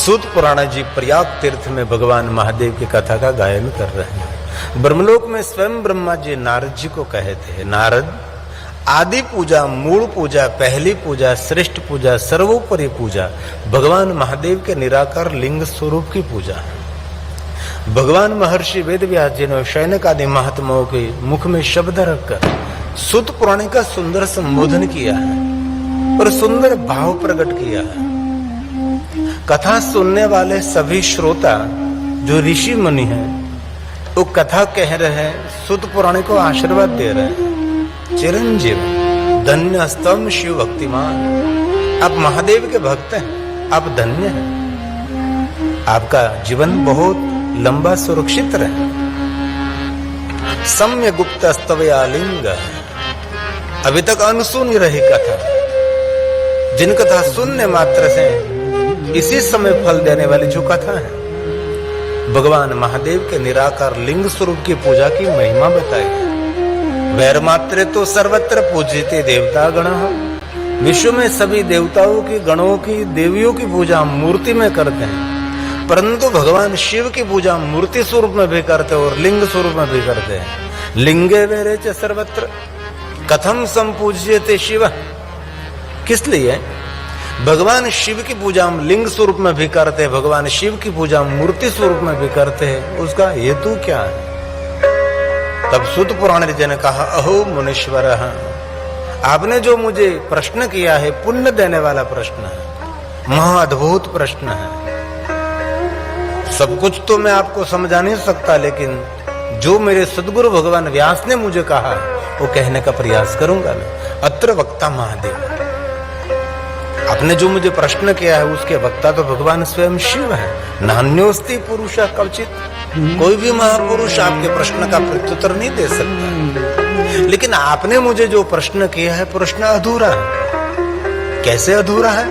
सूत पुराण जी प्रयाग तीर्थ में भगवान महादेव की कथा का गायन कर रहे हैं। ब्रह्मलोक में स्वयं ब्रह्मा जी नारद जी को कहे थे, नारद, आदि पूजा, मूल पूजा, पहली पूजा, श्रेष्ठ पूजा, सर्वोपरि पूजा भगवान महादेव के निराकार लिंग स्वरूप की पूजा है। भगवान महर्षि वेदव्यास जी ने शैनक आदि महात्माओं के मुख में शब्द रखकर सूत पुराण का सुंदर संबोधन किया है और सुंदर भाव प्रकट किया है। कथा सुनने वाले सभी श्रोता जो ऋषि मुनि हैं वो कथा कह रहे हैं, सूत पुराण को आशीर्वाद दे रहे हैं, चिरंजीव धन्य स्तम शिव भक्तिमान, आप महादेव के भक्त हैं, आप धन्य हैं, आपका जीवन बहुत लंबा सुरक्षित रहे। सम्य गुप्त स्तवयालिंग, अभी तक अनसुनी रही कथा, जिन कथा सुनने मात्र से इसी समय फल देने वाली जो कथा है, भगवान महादेव के निराकार लिंग स्वरूप की पूजा की महिमा बताई। वैर मात्रे तो सर्वत्र पूजिते देवता गण, विश्व में सभी देवताओं की, गणों की, देवियों की पूजा मूर्ति में करते हैं, परंतु भगवान शिव की पूजा मूर्ति स्वरूप में भी करते हैं और लिंग स्वरूप में भी करते हैं। लिंगे वेरे च सर्वत्र कथम संपूज्यते शिव, किस लिए भगवान शिव की पूजा हम लिंग स्वरूप में भी करते हैं, भगवान शिव की पूजा मूर्ति स्वरूप में भी करते हैं, उसका हेतु क्या है? तब सूत पुराण जी ने कहा, अहो मुनीश्वर, आपने जो मुझे प्रश्न किया है पुण्य देने वाला प्रश्न है, महाअद्भुत प्रश्न है। सब कुछ तो मैं आपको समझा नहीं सकता, लेकिन जो मेरे सदगुरु भगवान व्यास ने मुझे कहा वो कहने का प्रयास करूंगा मैं। अत्र वक्ता महादेव, आपने जो मुझे प्रश्न किया है उसके वक्ता तो भगवान स्वयं शिव है। नान्योस्ति पुरुष कवचित, कोई भी महापुरुष आपके प्रश्न का प्रत्युत्तर नहीं दे सकता, लेकिन आपने मुझे जो प्रश्न किया है प्रश्न अधूरा है। कैसे अधूरा है?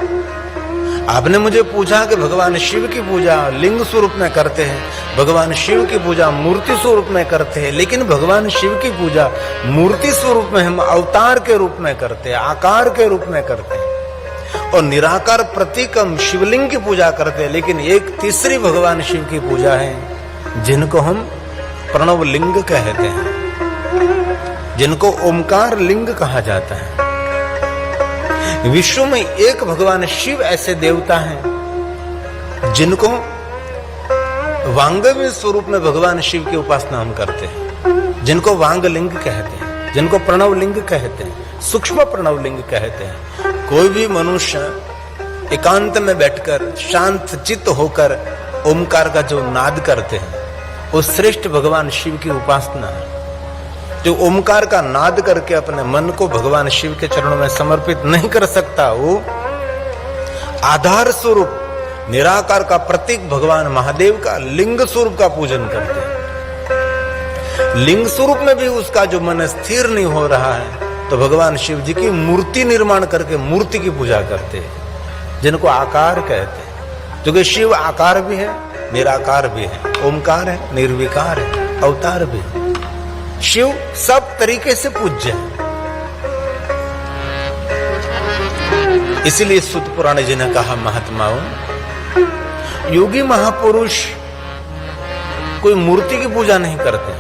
आपने मुझे पूछा कि भगवान शिव की पूजा लिंग स्वरूप में करते हैं, भगवान शिव की पूजा मूर्ति स्वरूप में करते हैं, लेकिन भगवान शिव की पूजा मूर्ति स्वरूप में हम अवतार के रूप में करते हैं, आकार के रूप में करते हैं, और निराकार प्रतीक हम शिवलिंग की पूजा करते हैं। लेकिन एक तीसरी भगवान शिव की पूजा है जिनको हम प्रणव लिंग कहते हैं, जिनको ओमकार लिंग कहा जाता है। विश्व में एक भगवान शिव ऐसे देवता हैं जिनको वांगमय स्वरूप में भगवान शिव की उपासना हम करते हैं, जिनको वांग लिंग कहते हैं, जिनको प्रणव लिंग कहते हैं, सूक्ष्म प्रणव लिंग कहते हैं। कोई भी मनुष्य एकांत में बैठकर शांत चित्त होकर ओमकार का जो नाद करते हैं वो श्रेष्ठ भगवान शिव की उपासना है। जो ओमकार का नाद करके अपने मन को भगवान शिव के चरणों में समर्पित नहीं कर सकता, वो आधार स्वरूप निराकार का प्रतीक भगवान महादेव का लिंग स्वरूप का पूजन करते हैं। लिंग स्वरूप में भी उसका जो मन स्थिर नहीं हो रहा है तो भगवान शिव जी की मूर्ति निर्माण करके मूर्ति की पूजा करते हैं, जिनको आकार कहते हैं। क्योंकि शिव आकार भी है, निराकार भी है, ओमकार है, निर्विकार है, अवतार भी है। शिव सब तरीके से पूज्य है। इसीलिए सूत पुराण जी ने कहा, महात्माओं, योगी महापुरुष कोई मूर्ति की पूजा नहीं करते।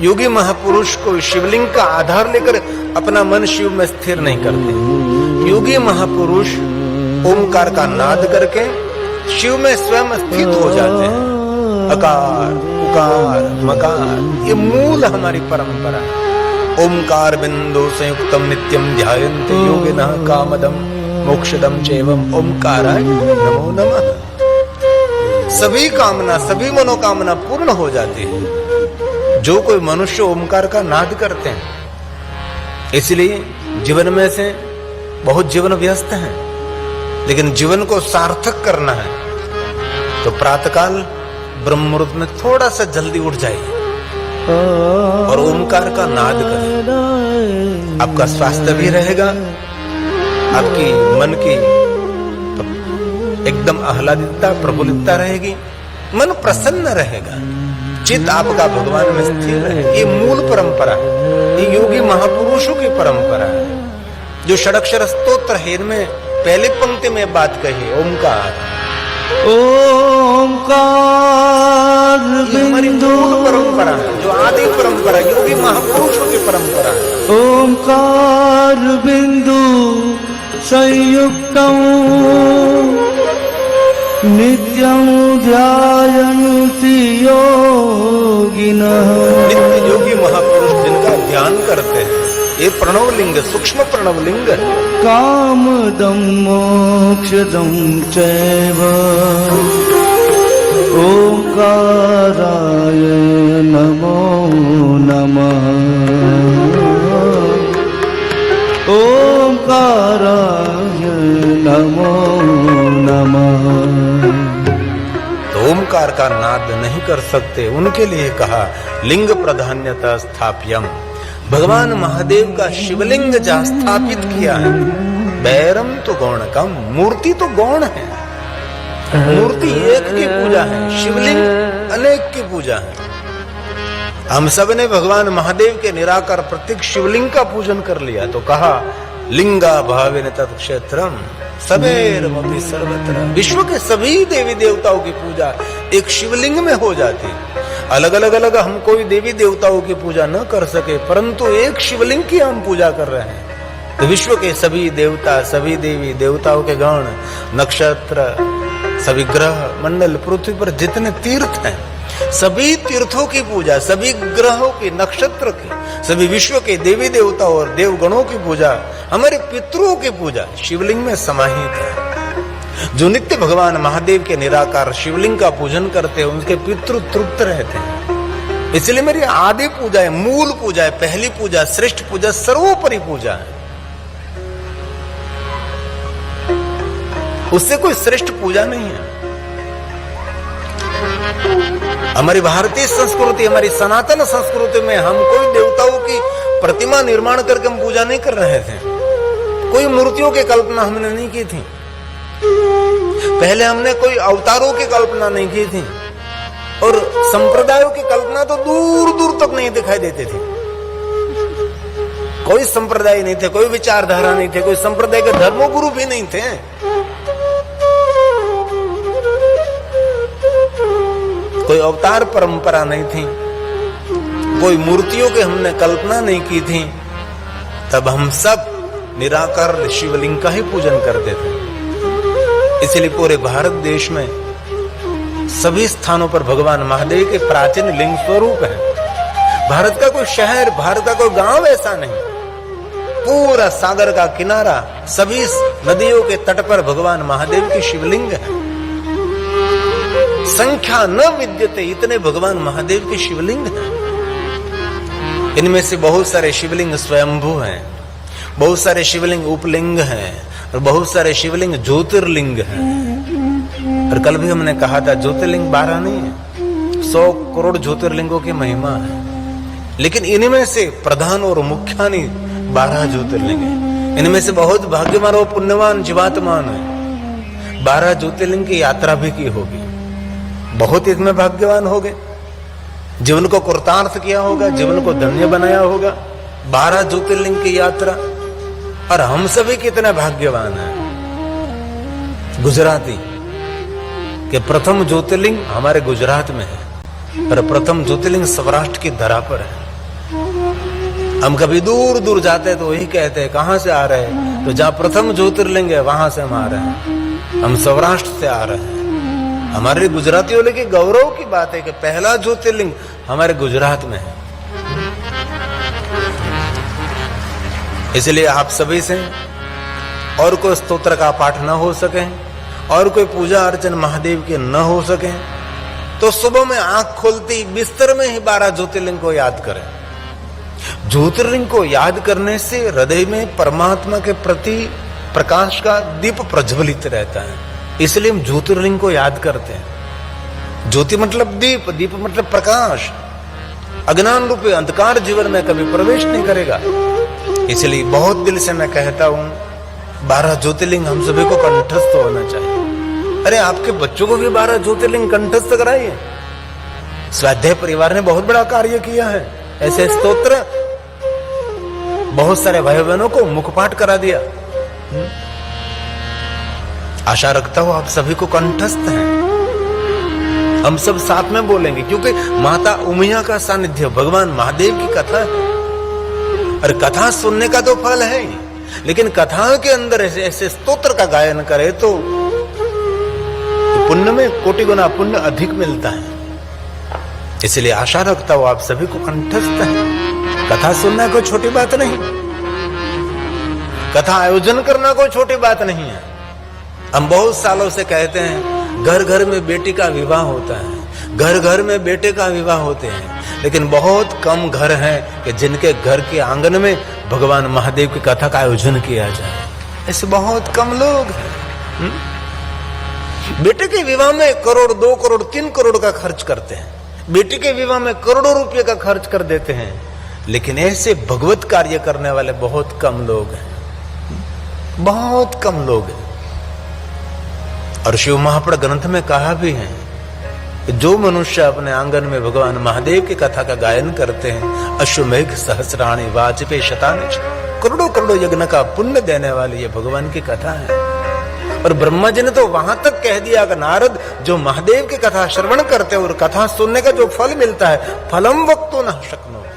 योगी महापुरुष कोई शिवलिंग का आधार लेकर अपना मन शिव में स्थिर नहीं करते। योगी महापुरुष ओमकार का नाद करके शिव में स्वयं स्थित हो जाते हैं। अकार, उकार, मकार, ये मूल हमारी परंपरा है। ओमकार बिंदु संयुक्तम नित्यम ध्यायन्ते योगिनः कामदम मोक्षदम चैवम ओमकाराय नमो नमः। सभी कामना, सभी मनोकामना पूर्ण हो जाती है जो कोई मनुष्य ओमकार का नाद करते हैं। इसलिए जीवन में से बहुत जीवन व्यस्त है, लेकिन जीवन को सार्थक करना है तो प्रातःकाल ब्रह्म मुहूर्त में थोड़ा सा जल्दी उठ जाइए और ओमकार का नाद करें। आपका स्वास्थ्य भी रहेगा, आपकी मन की एकदम आह्लादितता, प्रफुल्लितता रहेगी, मन प्रसन्न रहेगा, चित्त आपका भगवान में स्थिर है। ये मूल परंपरा है, ये योगी महापुरुषों की परंपरा है। जो षडक्षर स्तोत्र है, इनमें पहली पंक्ति में बात कही ओमकार, ओंकार बिंदु परंपरा है, जो आदि परंपरा योगी महापुरुषों की परंपरा है। ओंकार बिंदु संयुक्तं नित्यं ध्यायन्ति योगिनः। नित्य योगी महापुरुष जिनका ध्यान करते हैं, ये प्रणव लिंग सूक्ष्म प्रणव लिंग है। कामदं मोक्षदं चैव ओंकाराय नमो नमः। ओंकाराय नमो नमः। तो ओमकार का नाद नहीं कर सकते, उनके लिए कहा लिंग प्राधान्यता स्थाप्यम। भगवान महादेव का शिवलिंग जहां स्थापित किया है, बैरम तो गौण कम, मूर्ति तो गौण है, मूर्ति एक की पूजा है, शिवलिंग अनेक की पूजा है। हम सब ने भगवान महादेव के निराकार प्रतीक शिवलिंग का पूजन कर लिया, तो कहा लिंगा भावेन तत्क्षेत्रम सबेरमपि सर्वत्र। विश्व के सभी देवी देवताओं की पूजा एक शिवलिंग में हो जाती। अलग अलग हम कोई देवी देवताओं की पूजा न कर सके, परंतु एक शिवलिंग की हम पूजा कर रहे हैं। तो विश्व के सभी देवता, सभी देवी देवताओं के गण, नक्षत्र, सभी ग्रह मंडल, पृथ्वी पर जितने तीर्थ हैं, सभी तीर्थों की पूजा, सभी ग्रहों की, नक्षत्र की, सभी विश्व के देवी देवताओं और देवगणों की पूजा, हमारे पितरों की पूजा शिवलिंग में समाहित है। जो नित्य भगवान महादेव के निराकार शिवलिंग का पूजन करते हैं, उनके पितृ तृप्त रहते हैं। इसलिए मेरी आदि पूजा है, मूल पूजा है, पहली पूजा, श्रेष्ठ पूजा, सर्वोपरि पूजा है। उससे कोई श्रेष्ठ पूजा नहीं है। हमारी भारतीय संस्कृति, हमारी सनातन संस्कृति में हम कोई देवताओं की प्रतिमा निर्माण करके हम पूजा नहीं कर रहे थे। कोई मूर्तियों की कल्पना हमने नहीं की थी। पहले हमने कोई अवतारों की कल्पना नहीं की थी, और संप्रदायों की कल्पना तो दूर दूर तक नहीं दिखाई देती थी। कोई संप्रदाय नहीं थे, कोई विचारधारा नहीं थे, कोई संप्रदाय के धर्मगुरु भी नहीं थे। कोई अवतार परंपरा नहीं थी, कोई मूर्तियों की हमने कल्पना नहीं की थी। तब हम सब निराकार शिवलिंग का ही पूजन करते थे। इसलिए पूरे भारत देश में सभी स्थानों पर भगवान महादेव के प्राचीन लिंग स्वरूप है। भारत का कोई शहर, भारत का कोई गांव ऐसा नहीं, पूरा सागर का किनारा, सभी नदियों के तट पर भगवान महादेव की शिवलिंग है। संख्या न विद्यते, इतने भगवान महादेव के शिवलिंग हैं। इनमें से बहुत सारे शिवलिंग स्वयंभू हैं, बहुत सारे शिवलिंग उपलिंग हैं, और बहुत सारे शिवलिंग ज्योतिर्लिंग हैं। और कल भी हमने कहा था ज्योतिर्लिंग 12 नहीं है, 100 करोड़ ज्योतिर्लिंगों की महिमा है। लेकिन इनमें से प्रधान और मुख्यानी 12 ज्योतिर्लिंग है। इनमें से बहुत भाग्यवान और पुण्यवान जीवात्मान है। 12 ज्योतिर्लिंग की यात्रा भी की होगी, बहुत इसमें भाग्यवान हो गए, जीवन को कृतार्थ किया होगा, जीवन को धन्य बनाया होगा। 12 ज्योतिर्लिंग की यात्रा, और हम सभी कितने भाग्यवान हैं। गुजराती के प्रथम ज्योतिर्लिंग हमारे गुजरात में है, पर प्रथम ज्योतिर्लिंग सौराष्ट्र की धरा पर है। हम कभी दूर दूर जाते हैं तो वही कहते हैं कहां से आ रहे हैं, तो जहां प्रथम ज्योतिर्लिंग है वहां से हम आ रहे हैं, हम सौराष्ट्र से आ रहे हैं। हमारे गुजरातियों के गौरव की बात है कि पहला ज्योतिर्लिंग हमारे गुजरात में है। इसलिए आप सभी से और कोई स्तोत्र का पाठ न हो सके, और कोई पूजा अर्चन महादेव के न हो सके, तो सुबह में आंख खोलती बिस्तर में ही 12 ज्योतिर्लिंग को याद करें। ज्योतिर्लिंग को याद करने से हृदय में परमात्मा के प्रति प्रकाश का दीप प्रज्वलित रहता है। इसलिए हम ज्योतिर्लिंग को याद करते हैं। ज्योति मतलब दीप, दीप मतलब प्रकाश। अज्ञान रूपी अंधकार जीवन में कभी प्रवेश नहीं करेगा। इसलिए बहुत दिल से मैं कहता हूं 12 ज्योतिर्लिंग हम सभी को कंठस्थ होना चाहिए। अरे आपके बच्चों को भी 12 ज्योतिर्लिंग कंठस्थ कराइए। स्वाध्याय परिवार ने बहुत बड़ा कार्य किया है। ऐसे स्तोत्र बहुत सारे भाई बहनों को मुखपाठ करा दिया। आशा रखता हूं आप सभी को कंठस्थ है। हम सब साथ में बोलेंगे क्योंकि माता उमिया का सानिध्य, भगवान महादेव की कथा है। और कथा सुनने का तो फल है ही, लेकिन कथा के अंदर ऐसे स्तोत्र का गायन करे तो पुण्य में कोटि गुना पुण्य अधिक मिलता है। इसलिए आशा रखता हूं आप सभी को कंठस्थ है। कथा सुनना कोई छोटी बात नहीं, कथा आयोजन करना कोई छोटी बात नहीं है। हम बहुत सालों से कहते हैं घर घर में बेटी का विवाह होता है, घर घर में बेटे का विवाह होते हैं, लेकिन बहुत कम घर हैं कि जिनके घर के आंगन में भगवान महादेव की कथा का आयोजन किया जाए। ऐसे बहुत कम लोग हैं। बेटे के विवाह में करोड़, 2 करोड़, 3 करोड़ का खर्च करते हैं, बेटी के विवाह में करोड़ों रुपए का खर्च कर देते हैं, लेकिन ऐसे भगवत कार्य करने वाले बहुत कम लोग हैं, बहुत कम लोग हैं। और शिव महापुराण ग्रंथ में कहा भी है कि जो मनुष्य अपने आंगन में भगवान महादेव की कथा का गायन करते हैं, अश्वमेघ सहस्राणि वाजपेय शतानि, करोड़ों करोड़ों यज्ञ का पुण्य देने वाली ये भगवान की कथा है। और ब्रह्मा जी ने तो वहां तक कह दिया कि नारद, जो महादेव की कथा श्रवण करते हैं और कथा सुनने का जो फल मिलता है, फलम वक्तुं न शक्नोमि,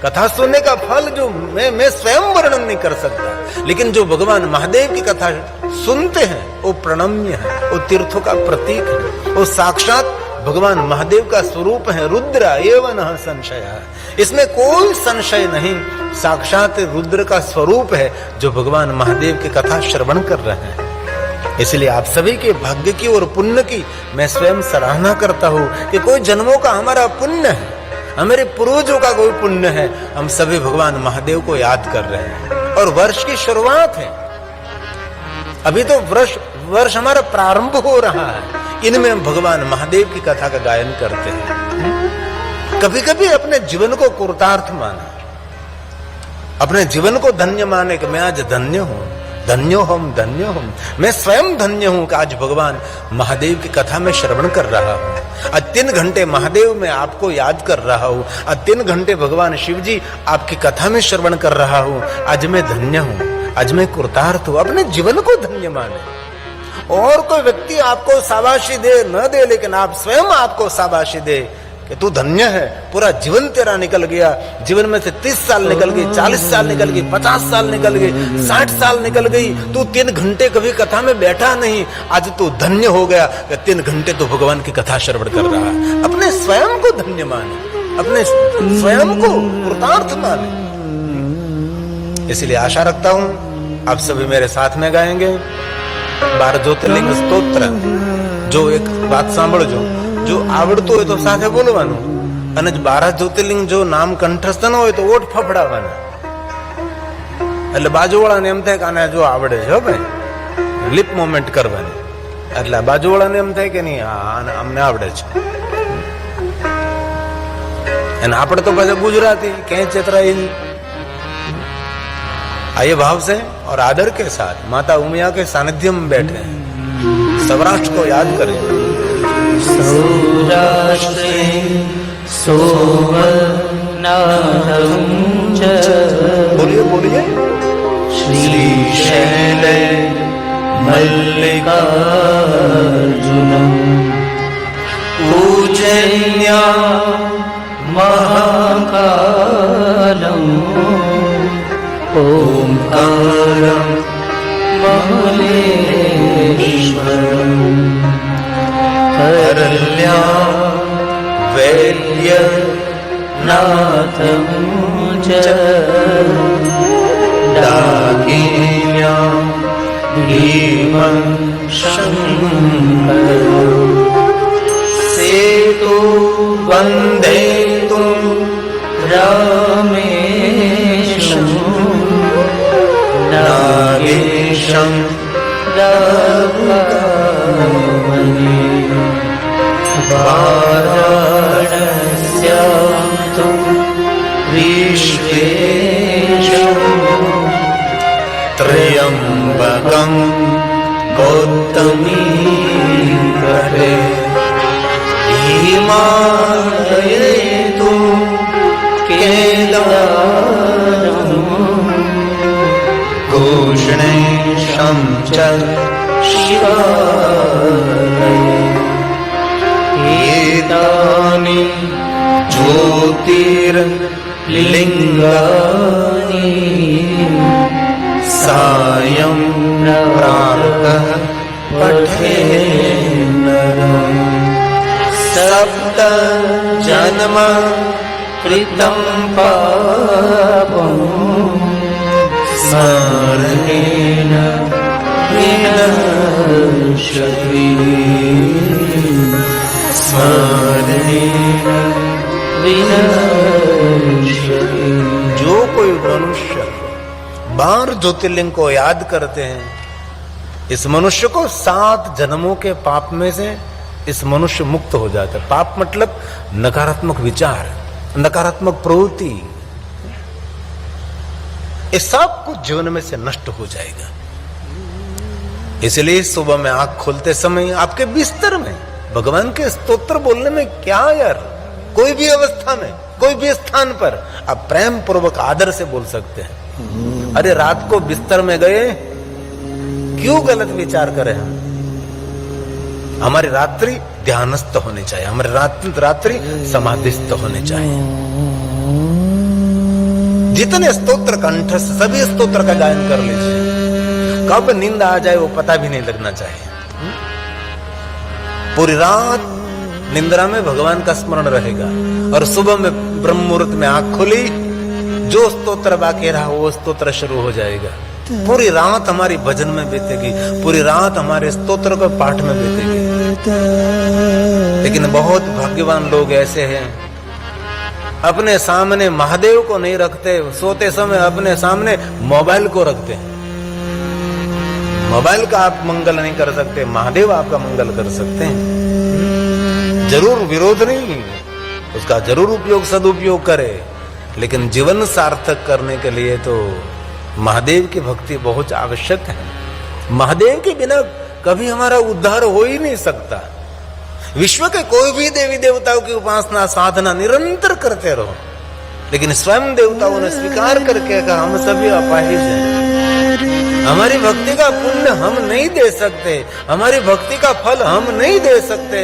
कथा सुनने का फल जो मैं स्वयं वर्णन नहीं कर सकता, लेकिन जो भगवान महादेव की कथा सुनते हैं वो प्रणम्य है, वो तीर्थों का प्रतीक है, वो साक्षात भगवान महादेव का स्वरूप है। रुद्र एव न संशय, इसमें कोई संशय नहीं, साक्षात रुद्र का स्वरूप है जो भगवान महादेव की कथा श्रवण कर रहे हैं। इसलिए आप सभी के भाग्य की और पुण्य की मैं स्वयं सराहना करता हूं कि कोई जन्मों का हमारा पुण्य है, हमारे पूर्वजों का कोई पुण्य है, हम सभी भगवान महादेव को याद कर रहे हैं। और वर्ष की शुरुआत है, अभी तो वर्ष हमारा प्रारंभ हो रहा है, इनमें हम भगवान महादेव की कथा का गायन करते हैं। कभी कभी अपने जीवन को कृतार्थ माना, अपने जीवन को धन्य माने कि मैं आज धन्य हूं, धन्यो हम, धन्यो हम, मैं स्वयं धन्य हूं कि आज भगवान महादेव की कथा में श्रवण कर रहा हूं। आज 3 घंटे महादेव में आपको याद कर रहा हूं, आज 3 घंटे भगवान शिव जी आपकी कथा में श्रवण कर रहा हूं। आज मैं धन्य हूं, आज मैं कृतार्थ हूं। अपने जीवन को धन्य माने। और कोई व्यक्ति आपको शाबाशी दे न दे, लेकिन आप स्वयं आपको शाबाशी दे कि तू धन्य है, पूरा जीवन तेरा निकल गया, जीवन में से 30 साल निकल गई, 40 साल निकल गई, 50 साल निकल गई, 60 साल निकल गई, तू 3 घंटे कभी कथा में बैठा नहीं, आज तू धन्य हो गया कि 3 घंटे तो भगवान की कथा श्रवण कर रहा है। अपने स्वयं को धन्य माने, अपने स्वयं को कृतार्थ माने। इसलिए आशा रखता हूं आप सभी मेरे साथ में गाएंगे 12 ज्योतिर्लिंग स्तोत्र। जो एक बात सांभळजो, जो आवड़तो હોય તો સાથે બોલવાનું, અને 12 જ્યોતિર્લિંગ જો નામ કંઠસ્થ ન હોય તો ઓઠ ફફડાવવાના, એટલે બાજુવાળાને એમ થાય કે આને જો આવડે છે ભાઈ, લિપ મોમેન્ટ કરવાની, એટલે બાજુવાળાને એમ થાય કે નહીં અમને આવડે છે, અને આપણે તો પાછા ગુજરાતી ક્યાંય ચેતરાય નહીં। ये भाव से और आदर के साथ माता उमिया के सानिध्य में बैठे सौराष्ट्र को याद करें। सौराष्ट्रे सोमनाथं च, बोलिए बोलिए, श्रीशैले मल्लिकार्जुनम्, पूजन्या महाकालम्, ओंकारं ममलेश्वरम्, हरल्या वैद्यनाथं च, डाकिन्या भीमं शङ्करम्, सेतु वन्देतुं रामेशम्, नागेशं राघवमणि, वाराणस्यां तु विश्वेशं, त्र्यम्बकं गौतमीतटे, हिमालये तु केदारम्, घोषणेशं च शिवालये एतानि ज्योतिर्लिङ्गानि सायं प्रातः पठेन्नरः सप्त जन्म कृतं पापं स्मरणेन विनश्यति स्मरणेन विनश्यति। जो कोई मनुष्य बार ज्योतिर्लिंग को याद करते हैं, इस मनुष्य को 7 जन्मों के पाप में से इस मनुष्य मुक्त हो जाता है। पाप मतलब नकारात्मक विचार, नकारात्मक प्रवृत्ति, ये सब कुछ जीवन में से नष्ट हो जाएगा। इसलिए सुबह में आंख खोलते समय आपके बिस्तर में भगवान के स्तोत्र बोलने में क्या यार, कोई भी अवस्था में कोई भी स्थान पर आप प्रेम पूर्वक आदर से बोल सकते हैं। अरे रात को बिस्तर में गए, क्यों गलत विचार करें हम? हमारी रात्रि ध्यानस्थ होनी चाहिए, हमारी रात्रि समाधिस्थ होनी चाहिए। जितने स्तोत्र कंठस्थ, सभी स्तोत्र का गायन कर लीजिए। कब नींद आ जाए वो पता भी नहीं लगना चाहिए। पूरी रात निंद्रा में भगवान का स्मरण रहेगा और सुबह में ब्रह्म मुहूर्त में आंख खुली, जो स्तोत्र बाकी रहा वो स्तोत्र शुरू हो जाएगा। पूरी रात हमारी भजन में बीतेगी, पूरी रात हमारे स्तोत्र को पाठ में बीतेगी। लेकिन बहुत भाग्यवान लोग ऐसे हैं, अपने सामने महादेव को नहीं रखते, सोते समय अपने सामने मोबाइल को रखते हैं। मोबाइल का आप मंगल नहीं कर सकते, महादेव आपका मंगल कर सकते हैं। जरूर विरोध नहीं, उसका जरूर उपयोग सदुपयोग करे, लेकिन जीवन सार्थक करने के लिए तो महादेव की भक्ति बहुत आवश्यक है। महादेव के बिना कभी हमारा उद्धार हो ही नहीं सकता। विश्व के कोई भी देवी देवताओं की उपासना साधना निरंतर करते रहो, लेकिन स्वयं देवताओं ने स्वीकार करके कहा हम सभी अपाहिज हैं, हमारी भक्ति का पुण्य हम नहीं दे सकते, हमारी भक्ति का फल हम नहीं दे सकते।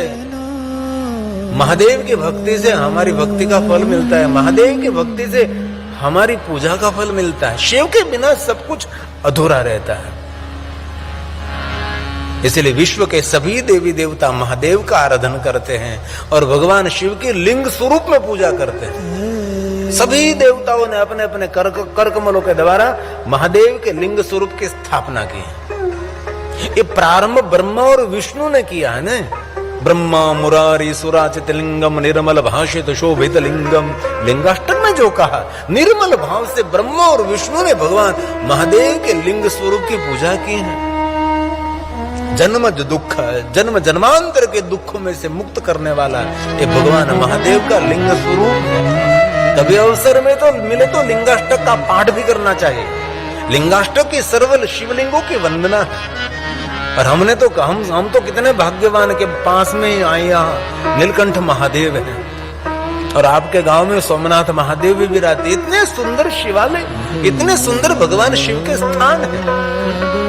महादेव की भक्ति से हमारी भक्ति का फल मिलता है, महादेव की भक्ति से हमारी पूजा का फल मिलता है। शिव के बिना सब कुछ अधूरा रहता है। इसलिए विश्व के सभी देवी देवता महादेव का आराधन करते हैं और भगवान शिव की लिंग स्वरूप में पूजा करते हैं। सभी देवताओं ने अपने अपने करकमलों के द्वारा महादेव के लिंग स्वरूप की स्थापना की है। ये प्रारंभ ब्रह्मा और विष्णु ने किया है ना। ब्रह्मा मुरारी सुराचित लिंगम निर्मल भाषित शोभित लिंगम, लिंगाष्टक में जो कहा, निर्मल भाव से ब्रह्मा और विष्णु ने भगवान महादेव के लिंग स्वरूप की पूजा की है। जन्मज दुख, जन्म जन्मांतर के दुखों में से मुक्त करने वाला ये भगवान महादेव का लिंग स्वरूप है। कभी अवसर में तो मिले तो लिंगाष्टक का पाठ भी करना चाहिए। लिंगाष्टक की सर्वल शिवलिंगों की वंदना है। और हमने तो हम तो कितने भाग्यवान के पास में ही आए, यहाँ नीलकंठ महादेव है और आपके गांव में सोमनाथ महादेव भी विराजते। इतने सुंदर शिवालय, इतने सुंदर भगवान शिव के स्थान है।